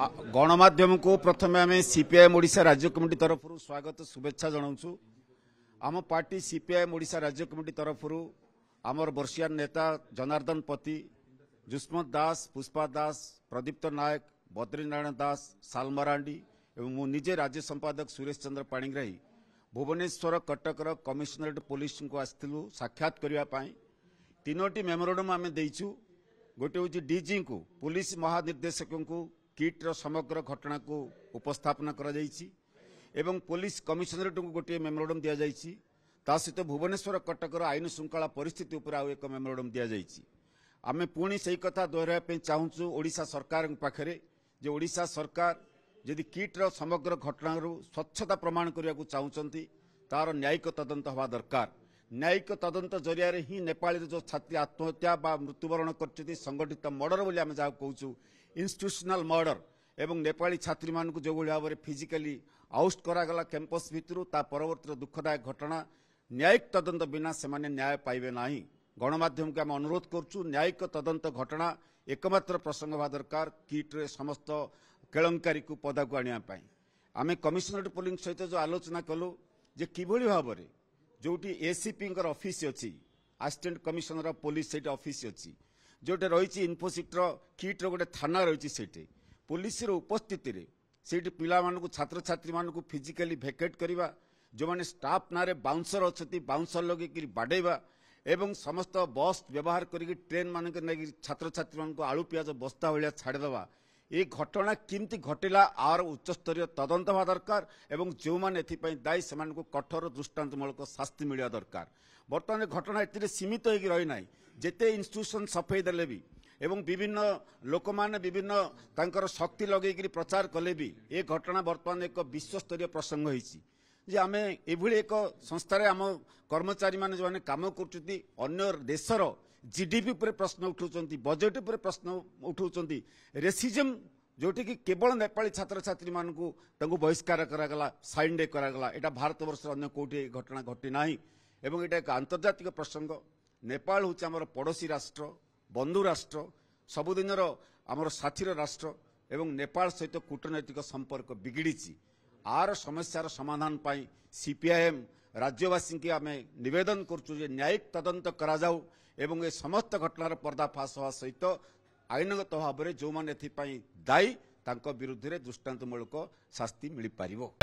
गणमाध्यम को प्रथम आम सीपीआईएम ओडिशा राज्य कमिटी तरफ स्वागत शुभेच्छा जनाऊँ। आम पार्टी सीपीआईएम ओडिशा राज्य कमिटी तरफ आमर वर्षियान नेता जनार्दन पति, जुष्मत दास, पुष्पा दास, प्रदीप्त नायक, बद्रीनारायण दास, सालमरांडी एवं मु निजे राज्य संपादक सुरेश चंद्र पाणिग्राही भुवनेश्वर कटकर कमिशनरेट पुलिस को आसलु साक्षात करने तीनोटी मेमोरांडम आम देचु। गोटे हूँ डीजी को पुलिस महानिर्देशक को किट्र समग्र घटना को उपस्थापन एवं पुलिस कमिशनरेट को गोटे मेमोरांडम दि जाइए। ता सहित भुवनेश्वर कटकर आईन श्रृंखला परिस्थिति उपर आउ एक मेमोरांडम दि जाइए। आमे पुणी से कथा दोहराइबा चाहूँ ओडिशा सरकार पाखरे जे ओडिशा सरकार यदि किट्र समग्र घटना स्वच्छता प्रमाण करने को चाहते तार न्यायिक तदंत हवा दरकार। न्यायिक तदंत जरिया ही नेपाल जो छात्री आत्महत्या बा मृत्युवरण कर संगठित मर्डर बोली आम जहाँ कहूँ इंस्टीट्यूशनल मर्डर एवं नेपाली छात्री मानक जो भाव में फिजिकली आउट करागला कैंपस भितर ता परवर्ती दुखदायक घटना न्यायिक तदंत बिना से न्याय पाइबे ना। गणमाध्यम को आम अनुरोध करुँ न्यायिक तदंत घटना एकमात्र प्रसंग हवा दरकार। किट्रे समस्त केलंकारी को पदा को आने आम कमिशनरेट पुलिस सहित जो आलोचना कलु जे किभली भाव में जोटी एसीपी ऑफिस अच्छी असिस्टेंट कमिशनर ऑफ पुलिस से ऑफिस अच्छी जोटे रही इन्फोसिटर किट्र गोटे थाना रही से पुलिस उपस्थिति से पिला छात्र छात्री मानक फिजिकली भेकेट करवा जो मैंने स्टाफ ना बाउंसर अच्छी बाउंसर लगे बाडेवा एवं समस्त बस व्यवहार करी ट्रेन मानक छात्र छात्री मानक आलू पियाज बस्ता भाया छाड़देवा ये घटना किमती घटिला आर उच्चस्तरीय तदंत हवा दरकार एवं जो मैंने दायी से कठोर दृष्टांतमूलक शास्ति मिलवा दरकार। बर्तमान घटना ए सीमित हो रही ना जेते इंस्टीट्यूशन सफाई देले भी एवं विभिन्न लोक मैंने विभिन्न तांकर शक्ति लगे प्रचार कले भी ये घटना बर्तमान एक विश्वस्तरीय प्रसंग होती आम एभली एक संस्थार आम कर्मचारी मैंने जो कम कर देशर जीडीपी पर प्रश्न उठाउछन्ती बजेट पर प्रश्न उठाउछन्ती रेसिजम जोटी कि केवल नेपाली छात्र छात्री मानकु तांकु बहिष्कार करागला साइन डे करागला एटा भारत वर्ष अन्य कोठी घटना घटी नाही एवं एटा एक आंतर्जातिक प्रसंग। नेपाल होची हमर पड़ोसी राष्ट्र बंधु राष्ट्र सबुदिनर आमर साथीर राष्ट्र एवं नेपाल सहित कूटनैतिक संपर्क बिगिड़ी आर समस्यार समाधान पाई सीपीआईएम राज्यवासी की आम निवेदन करुचु जे न्यायिक तदंत करा जाऊ एवं ए समस्त घटनार पर्दाफाश हवा सहित आईनगत भाव में जो मैंने दायी तांको विरुद्ध में दृष्टांतमूलक शास्ति मिल पारिबो।